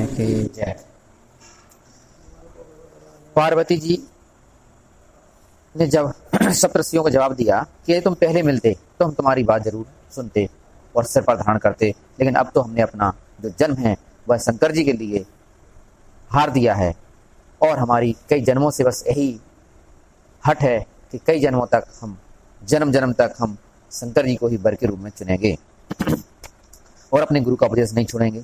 की जय। पार्वती जी ने जब सप्तर्षियों को जवाब दिया कि यदि तुम पहले मिलते तो हम तुम्हारी बात जरूर सुनते और सिर पर धारण करते, लेकिन अब तो हमने अपना जो जन्म है वह शंकर जी के लिए हार दिया है और हमारी कई जन्मों से बस यही हट है कि कई जन्मों तक हम जन्म जन्म तक हम शंकर जी को ही वर के रूप में चुनेंगे और अपने गुरु का उपदेश नहीं छोड़ेंगे।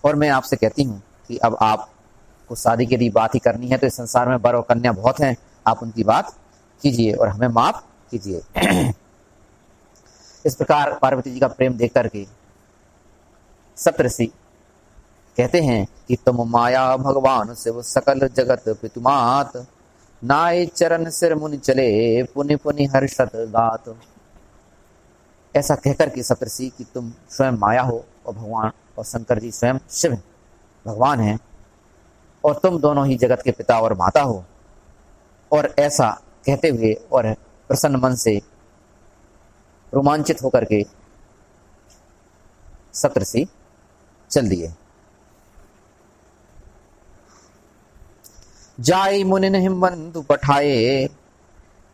और मैं आपसे कहती हूँ कि अब आपको शादी की यदि बात ही करनी है तो इस संसार में वर और कन्या बहुत हैं, आप उनकी बात कीजिए और हमें माफ कीजिए। इस प्रकार पार्वती जी का प्रेम देख करके सप्तऋषि कहते हैं कि तुम माया भगवान शिव सकल जगत पितुमात, नाय चरण सिर मुनि चले पुनि पुनि हर्षत गात। ऐसा कहकर के सप्तऋषि कि तुम स्वयं माया हो और भगवान और शंकर जी स्वयं शिव भगवान हैं और तुम दोनों ही जगत के पिता और माता हो। और ऐसा कहते हुए और प्रसन्न मन से रोमांचित होकर के सप्तऋषि चल दिए। जाय मुनिन हिमवंतु पठाए,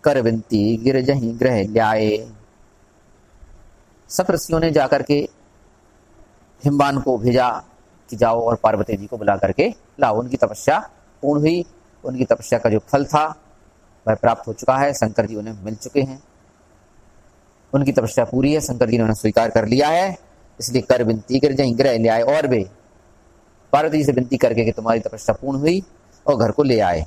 कर विनती गिर जहीं ग्रह ल्याए। सप्तऋषियों ने जाकर के हिमवान को भेजा कि जाओ और पार्वती जी को बुला करके लाओ। उनकी तपस्या पूर्ण हुई, उनकी तपस्या का जो फल था वह प्राप्त हो चुका है, शंकर जी उन्हें मिल चुके हैं, उनकी तपस्या पूरी है, शंकर जी ने उन्हें स्वीकार कर लिया है। इसलिए कर विनती गिर जहीं ग्रह ले आए, और वे पार्वती जी से विनती करके कि तुम्हारी तपस्या पूर्ण हुई और घर को ले आए।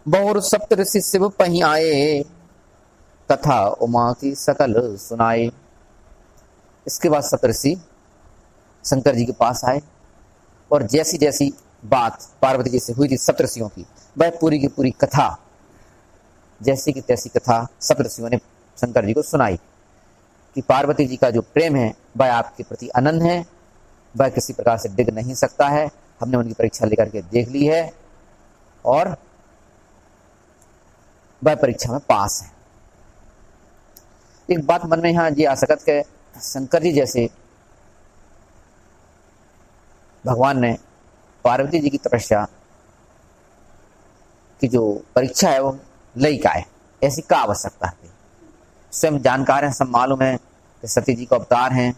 बहुर सप्तऋषि शिव पहीं आए, कथा उमा की सकल सुनाए। इसके बाद सप्तऋषि शंकर जी के पास आए और जैसी जैसी बात पार्वती जी से हुई थी सप्तऋषियों की, वह पूरी की पूरी कथा जैसी की तैसी कथा सप्तऋषियों ने शंकर जी को सुनाई कि पार्वती जी का जो प्रेम है वह आपके प्रति अनन्य है, वह किसी प्रकार से डिग नहीं सकता है। हमने उनकी परीक्षा लेकर के देख ली है और वह परीक्षा में पास है। एक बात मन में यहाँ ये आ सकत के शंकर जी जैसे भगवान ने पार्वती जी की तपस्या की जो परीक्षा है वो लई का है, ऐसी का आवश्यकता है। स्वयं जानकार हैं, सब मालूम है कि सती जी को अवतार हैं,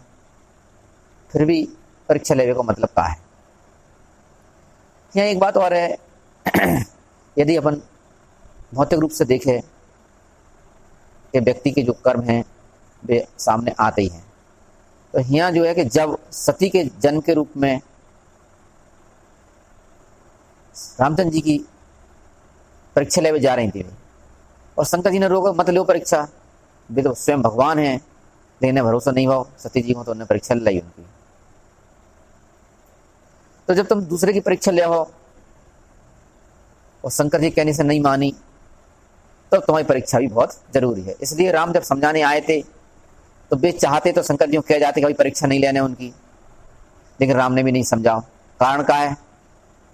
फिर भी परीक्षा लेने को मतलब का है। यहाँ एक बात और है, यदि अपन भौतिक रूप से देखें कि व्यक्ति के जो कर्म हैं वे सामने आते ही हैं, तो यहाँ जो है कि जब सती के जन्म के रूप में रामचंद्र जी की परीक्षा लेवे जा रही थी और शंकर जी ने रोका मत लो परीक्षा, वे तो स्वयं भगवान हैं, लेकिन भरोसा नहीं हुआ सती जी को, तो उन्होंने परीक्षा लाई उनकी। तो जब तुम दूसरे की परीक्षा ले आओ और शंकर जी कहने से नहीं मानी तो तुम्हारी परीक्षा भी बहुत जरूरी है। इसलिए राम जब समझाने आए थे तो वे चाहते तो शंकर जी को कह जाते कि परीक्षा नहीं लेने उनकी, लेकिन राम ने भी नहीं समझाओ। कारण क्या है,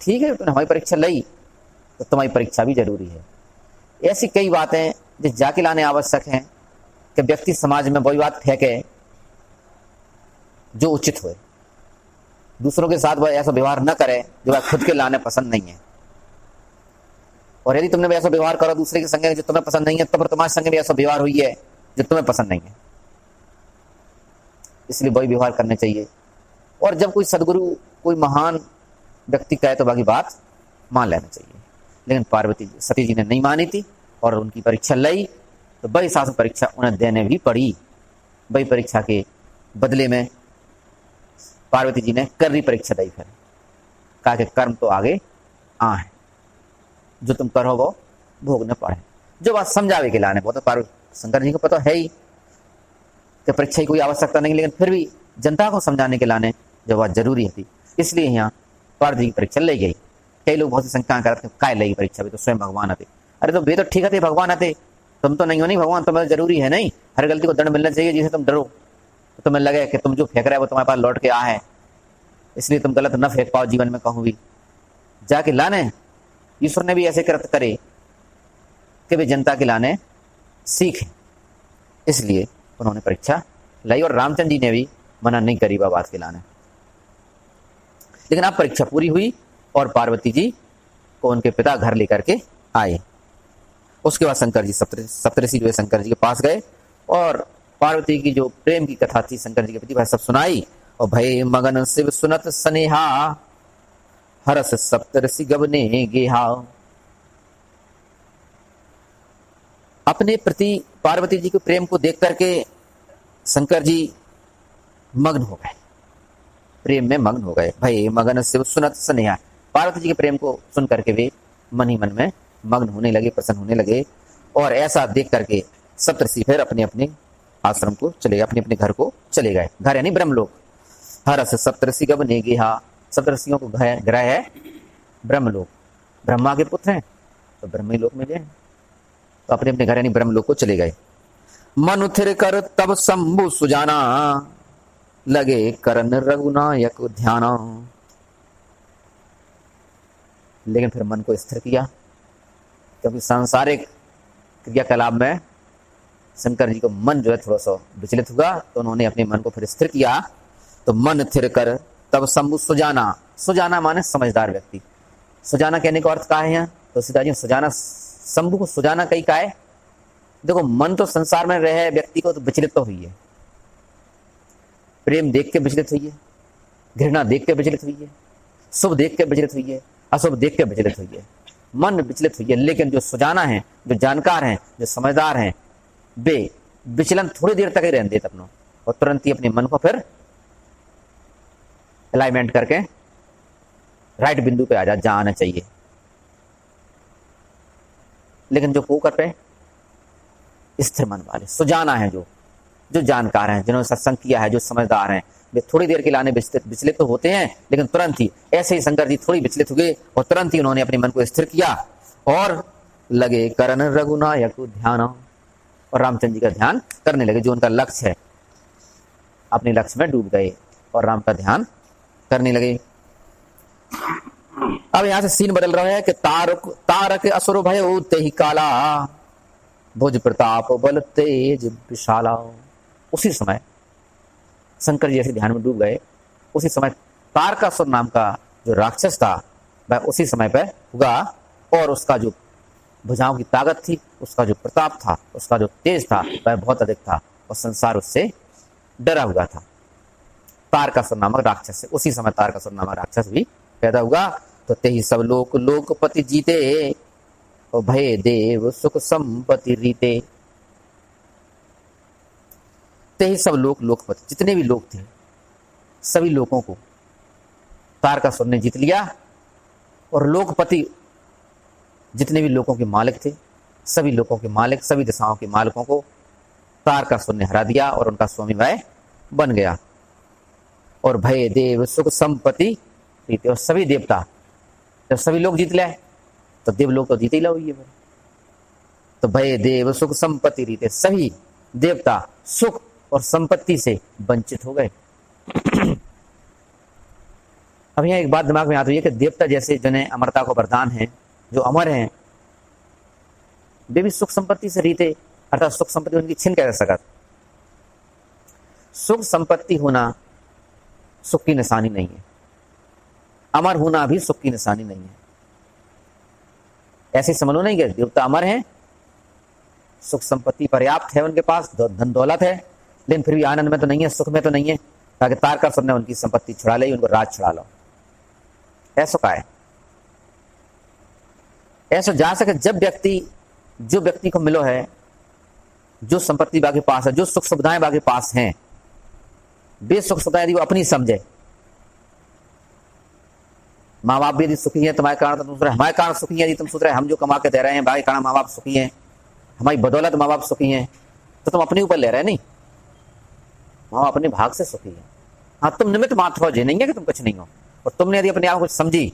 ठीक है तुमने हमारी परीक्षा ली तो तुम्हारी परीक्षा भी जरूरी है। ऐसी कई बातें जो जाके लाने आवश्यक हैं कि व्यक्ति समाज में वही बात फेंके जो उचित हो, दूसरों के साथ वह ऐसा व्यवहार न करे जो वह खुद के लाने पसंद नहीं है। और यदि तुमने ऐसा व्यवहार करो दूसरे के संग जो तुम्हें पसंद नहीं है, तो फिर तुम्हारे संग भी ऐसा व्यवहार हुई है जो तुम्हें पसंद नहीं है। इसलिए वही व्यवहार करने चाहिए। और जब कोई सदगुरु कोई महान व्यक्ति कहे तो बाकी बात मान लेना चाहिए। लेकिन पार्वती सती जी ने नहीं मानी थी और उनकी परीक्षा ली, तो वही शासन परीक्षा उन्हें देने भी पड़ी। वही परीक्षा के बदले में पार्वती जी ने कर्री परीक्षा दी। फिर कहा कि कर्म तो आगे आ है, जो तुम करो वो भोगने पड़े। जो बात समझावे के लाने, वो तो पार्वती शंकर जी को पता है ही कि परीक्षा की कोई आवश्यकता नहीं, लेकिन फिर भी जनता को समझाने के लाने जो बात जरूरी थी, इसलिए यहाँ पार्वती जी की परीक्षा ली गई। कई लोग बहुत सी शंका करते काय लगी परीक्षा भी, तो स्वयं भगवान आते। अरे तो वे तो ठीक है भगवान आते, तुम तो नहीं हो नहीं भगवान, तुम्हें जरूरी है नहीं, हर गलती को दंड मिलना चाहिए। जिसे तुम डरो तो तुम्हें लगे कि तुम जो फेंक रहे हो वो तुम्हारे पास लौट के आ है, इसलिए तुम गलत न फेंक पाओ जीवन में कहूँ भी, जाके लाने ईश्वर ने भी ऐसे कृत करे कि वे जनता के लाने सीखें। इसलिए उन्होंने परीक्षा लाई और रामचंद्र जी ने भी मना नहीं करी बात के लाने। लेकिन अब परीक्षा पूरी हुई और पार्वती जी को उनके पिता घर लेकर के आए। उसके बाद शंकर जी सप्तऋषि जो है शंकर जी के पास गए और पार्वती की जो प्रेम की कथा थी शंकर जी के प्रति वह सब सुनाई। और भय मगन शिव सुनत स्नेहा हरस सप्तऋषि गबने गेहा। अपने प्रति पार्वती जी के प्रेम को देख करके शंकर जी मग्न हो गए, प्रेम में मग्न हो गए। भय मगन शिव सुनत स्नेहा, पार्वती जी के प्रेम को सुन करके वे मन ही मन में मग्न होने लगे, प्रसन्न होने लगे। और ऐसा देख करके सप्तऋषि फिर अपने अपने आश्रम को चले गए, अपने अपने घर को चले गए। घर यानी ब्रह्मलोक। हरस सप्तऋषि गबने गेहा, सप्तऋषियों को ग्रह है ब्रह्मलोक, ब्रह्मा के पुत्र हैं तो ब्रह्मी लोक में गए, तो अपने अपने घर यानी ब्रह्मलोक को चले गए। मनु थिर कर तब शंभु सुजाना लगे करन रघुनायक ध्याना। लेकिन फिर मन को स्थिर किया, क्योंकि सांसारिक क्रियाकलाप में शंकर जी को मन जो है थोड़ा सा विचलित हुआ, तो उन्होंने अपने मन को फिर स्थिर किया। तो मन थिर कर तब शंभु सुजाना, सुजाना माने समझदार व्यक्ति। सुजाना कहने का अर्थ क्या है यहाँ? तो सीताजी सुजाना, शंभु को सुजाना कहीं का है? देखो मन तो संसार में रहे व्यक्ति को तो विचलित तो हुई है, प्रेम देख के विचलित हुई है, घृणा देख के विचलित हुई है, शुभ देख के विचलित हुई है, अशुभ देख के विचलित हुई है, मन विचलित हुई है। लेकिन जो सुजाना है, जो जानकार हैं, जो समझदार हैं, वे विचलन थोड़ी देर तक ही रहने देते अपनों, और तुरंत ही अपने मन को फिर अलाइनमेंट करके राइट बिंदु पे आ जा, जहां आना चाहिए। लेकिन जो वो कर पे स्थिर मन वाले सुजाना है, जो जानकार हैं, जिन्होंने सत्संग किया है, जो समझदार हैं, वे थोड़ी देर के लाने विचलित तो होते हैं, लेकिन तुरंत ही ऐसे ही शंकर जी थोड़ी विचलित हुए और तुरंत ही उन्होंने अपने मन को स्थिर किया और लगे करन रघुनायक ध्यान, और रामचंद्र जी का ध्यान करने लगे। जो उनका लक्ष्य है, अपने लक्ष्य में डूब गए और राम का ध्यान करने लगे। अब यहां से सीन बदल रहा है कि तारक असुर भयो तेहि काला भुज प्रताप बल तेज विशाला। उसी समय शंकर जी ऐसे ध्यान में डूब गए, उसी समय तारकासुर नाम का जो राक्षस था वह उसी समय पर हुआ, और उसका जो भुजाओं की ताकत थी, उसका जो प्रताप था, उसका जो तेज था, वह बहुत अधिक था और संसार उससे डरा हुआ था। तारकासुर नामक राक्षस से उसी समय तारकासुर नामक राक्षस भी पैदा हुआ। तो तेहि सब लोकपति जीते और भय देव सुख संपत्ति रीते। तेहि सब लोकपति, जितने भी लोग थे सभी लोगों को तारकासुर ने जीत लिया, और लोकपति जितने भी लोगों के मालिक थे, सभी लोगों के मालिक, सभी दिशाओं के मालिकों को तारकासुर ने हरा दिया और उनका स्वामी वह बन गया। और भय देव सुख संपत्ति रीते, और सभी देवता, जब सभी लोग जीत ले तो देवलोक तो जीते ही हुई है। तो भय देव सुख संपत्ति रीते, सभी देवता सुख और संपत्ति से वंचित हो गए। अब यहाँ एक बात दिमाग में आती है कि देवता जैसे जिन्हें अमरता को वरदान है, जो अमर हैं, वे भी सुख संपत्ति से रीते, अर्थात सुख संपत्ति उनकी छीन कैसे सकत। सुख संपत्ति होना सुख की निशानी नहीं है, अमर होना भी सुख की निशानी नहीं है। ऐसे समझ लो नहीं कि देवता अमर हैं, सुख संपत्ति पर्याप्त है उनके पास, धन दौलत है, लेकिन फिर भी आनंद में तो नहीं है, सुख में तो नहीं है, ताकि तारकासुर ने उनकी संपत्ति छुड़ा ली, उनको राज छुड़ा लो। ऐसा का है, ऐसा जा सके जब जो व्यक्ति को मिलो है, जो संपत्ति बाकी पास है, जो सुख सुविधाएं बाकी पास हैं, वे सुख सुविधाएं यदि वो अपनी समझे, माँ बाप भी यदि सुखी है तुम्हारे कारण, तो तुम सोच रहे हमारे कारण सुखी है, यदि तुम सोच रहे हम जो कमा के दे रहे हैं भाई कारण माँ बाप सुखी हैं, हमारी बदौलत माँ बाप सुखी हैं, तो तुम अपने ऊपर ले रहे नहीं, माँ बाप अपने भाग से सुखी है। हाँ, तुम निमित्त मात्र हो, नहीं है कि तुम कुछ नहीं हो, और तुमने यदि अपने आप कुछ समझी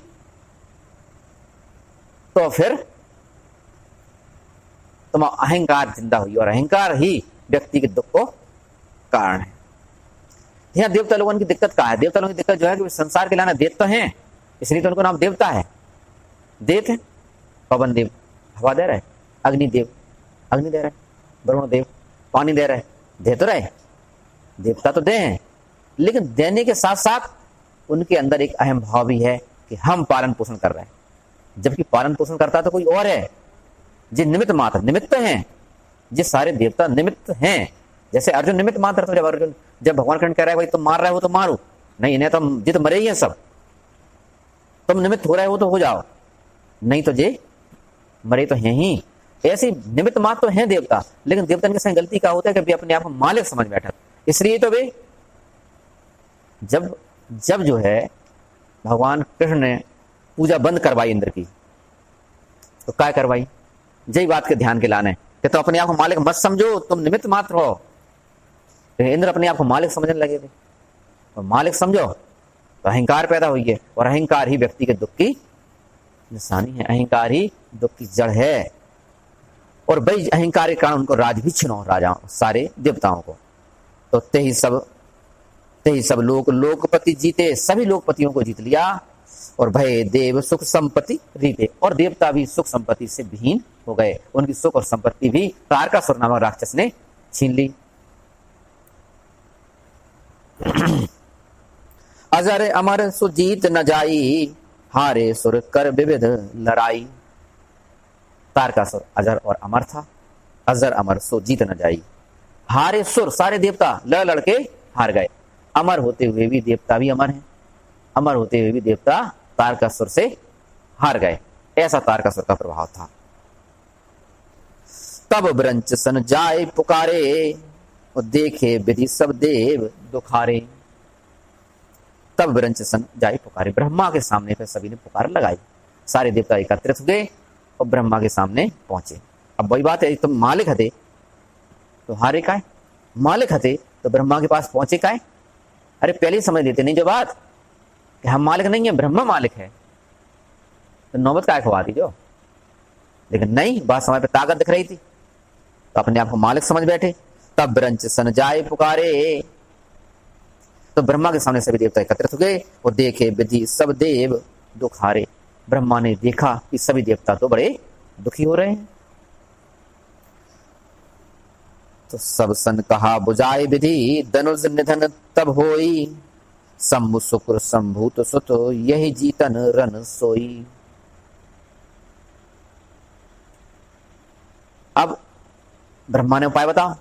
तो फिर तुम अहंकार जिंदा हुई, और अहंकार ही व्यक्ति के दुख को कारण है। यहाँ देवता लोगों की दिक्कत क्या है? देवता लोगों की दिक्कत जो है कि संसार के लाना देव तो हैं, इसलिए तो उनको नाम देवता है। देव है, पवन देव हवा दे रहा है, अग्नि देव अग्नि दे रहा है, वरुण देव पानी दे रहा है, दे तो रहे, देवता तो दे हैं, लेकिन देने के साथ साथ उनके अंदर एक अहम भाव भी है कि हम पालन पोषण कर रहे हैं, जबकि पालन पोषण करता तो कोई और है। जो निमित्त मात्र निमित्त हैं, ये सारे देवता निमित्त हैं। जैसे अर्जुन निमित्त मात्र, तो जब भगवान कृष्ण कह रहा है भाई तुम मार रहे हो तो मारो, नहीं इन्हें तो ये तो मरे ही हैं सब, तुम निमित्त हो रहे हो तो हो जाओ, नहीं तो जे मरे तो हैं ही। ऐसे निमित्त मात्र तो हैं देवता, लेकिन देवता के संग गलती क्या होता है कि वे अपने आप को मालिक समझ बैठा। इसलिए तो वे जब जो है भगवान कृष्ण ने पूजा बंद करवाई इंद्र की, तो क्या करवाई, यही बात के ध्यान के लाने कि तो अपने आप को मालिक मत समझो, तुम निमित्त मात्र हो। तो इंद्र अपने आप को मालिक समझने लगे थे, तो मालिक समझो तो अहंकार पैदा हुई है, और अहंकार ही व्यक्ति के दुख की निशानी है, अहंकार ही दुख की जड़ है। और वही अहंकार के कारण उनको राज भी छिनो राजाओं सारे देवताओं को। तो ते ही सब लोकपति जीते, सभी लोकपतियों को जीत लिया, और भय देव सुख संपत्ति रीते, और देवता भी सुख संपत्ति से विहीन हो गए, उनकी सुख और संपत्ति भी तारकासुर नामक राक्षस ने छीन ली। अजर अमर सुजीत न जाई, हारे सुर कर विविध लड़ाई। तारकासुर अजर और अमर था, अजर अमर सो जीत न जाई, हारे सुर सारे देवता लड़ लड़ के हार गए। अमर होते हुए भी देवता भी अमर हैं, अमर होते हुए भी देवता तारकासुर से हार गए। ऐसा तारकासुर का प्रभाव था। तब ब्रंच सन जाए पुकारे, और देखे विधि सब देव दुखारे। तब ब्रंच सन जाए पुकारे, ब्रह्मा के सामने पे सभी ने पुकार लगाई, सारे देवता एकत्रित हुए और ब्रह्मा के सामने पहुंचे। अब वही बात है, तुम मालिक हते तो हारे का है, मालिक हते तो ब्रह्मा के पास पहुंचे का है। अरे पहले ही समझ लेते नहीं जो बात कि हम मालिक नहीं है, ब्रह्मा मालिक है, तो नौबत काय खवा दी जो। लेकिन नहीं, बात समय पे ताकत दिख रही थी, तो अपने आप को मालिक समझ बैठे। तब ब्रंच सन जाए पुकारे, तो ब्रह्मा के सामने सभी देवता एकत्रित हो गए, और देखे विधि सब देव दुखारे। ब्रह्मा ने देखा कि सभी देवता तो बड़े दुखी हो रहे हैं। तो सब सन कहा बुझाए विधि, धनुष निधन तब होई, शंभु शुक्र संभूत सुत, यही जीतन रन सोई। अब ब्रह्मा ने उपाय बताओ,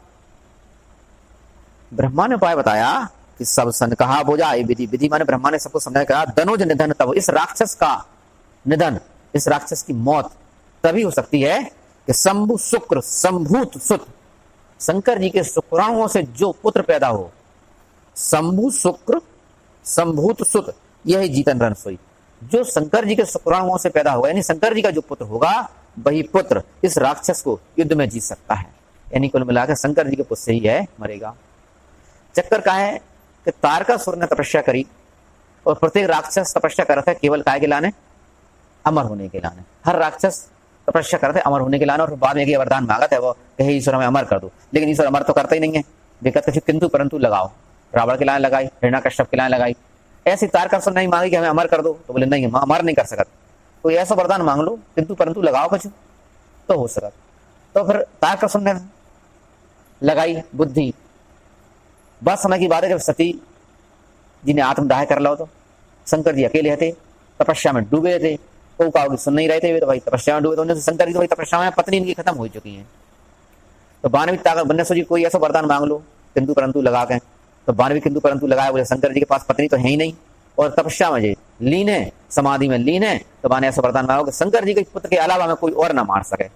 ब्रह्मा ने उपाय बताया कि सब सन कहा बुझाए विधि, विधि माने ब्रह्मा ने सबको समझाया, कहा धनुष निधन तब, इस राक्षस का निधन, इस राक्षस की मौत तभी हो सकती है कि शंभु शुक्र संभूत सुत, शंकर जी के शुक्राणुओं से जो पुत्र पैदा हो, शंभु शुक्र संभूत सुत, यही जीतन रन सोई। जो शंकर जी के शुक्राणुओं से पैदा होगा, यानी शंकर जी का जो पुत्र होगा, वही पुत्र इस राक्षस को युद्ध में जीत सकता है। यानी कुल मिलाकर शंकर जी के पुत्र से ही है मरेगा। चक्कर का है कि तारकासुर ने तपस्या करी, और प्रत्येक राक्षस तपस्या कर रहा था केवल काय के लाने, अमर होने के लाने। हर राक्षस तपस्या करते अमर होने के लाने, और बाद में एक वरदान मांगा था वो, कहे ईश्वर हमें अमर कर दो, लेकिन ईश्वर अमर तो करता ही नहीं है। बेकत कुछ किंतु परंतु लगाओ, रावण के लाने लगाई, हिरण्यकश्यप के लाने लगाई, ऐसी तारकासुर नहीं मांगी कि हमें अमर कर दो, तो बोले नहीं अमर नहीं कर सकत, कोई ऐसा वरदान मांग लो किंतु परंतु लगाओ कुछ तो हो सकत। तो फिर तारकासुर ने लगाई बुद्धि। बस समय की बात है जब सती जी ने आत्मदाह कर लो, तो शंकर जी अकेले थे, तपस्या में डूबे थे, को कहा सुन नहीं रहे थे, तो भाई तपस्या में डूबे, तो उन्हें शंकर जी तो भाई तपस्या में पत्नी इनकी खत्म हो चुकी है। तो बानवी ताकत बनने सोची कोई ऐसा वरदान मांग लो किंतु परंतु लगा के, तो बानवी किंतु परंतु लगाया, बोले शंकर जी के पास पत्नी तो है ही नहीं, और तपस्या में जे लीन है, समाधि में लीन है, तो बाने ऐसा वरदान मांगो कि शंकर जी के पुत्र के अलावा हमें कोई और ना मार सके।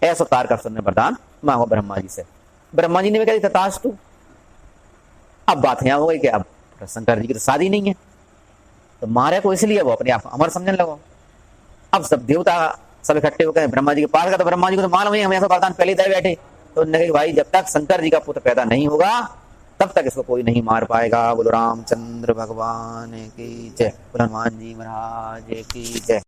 ऐसा तारकासुर ने वरदान मांगो ब्रह्मा जी से। ब्रह्मा जी ने भी कहा तथास्तु। अब बात यहाँ हो गई कि अब शंकर जी की तो शादी नहीं है, तो मारे को इसलिए वो अपने आप अमर समझने लगो। अब सब देवता सब इकट्ठे हो गए ब्रह्मा जी के पास, तो ब्रह्मा जी को तो मालूम है हमें ऐसा वरदान पहले दे बैठे, तो उन्होंने कहा भाई जब तक शंकर जी का पुत्र पैदा नहीं होगा तब तक इसको कोई नहीं मार पाएगा। बोलो रामचंद्र भगवान की जय, बोलो हनुमान जी महाराज की जय।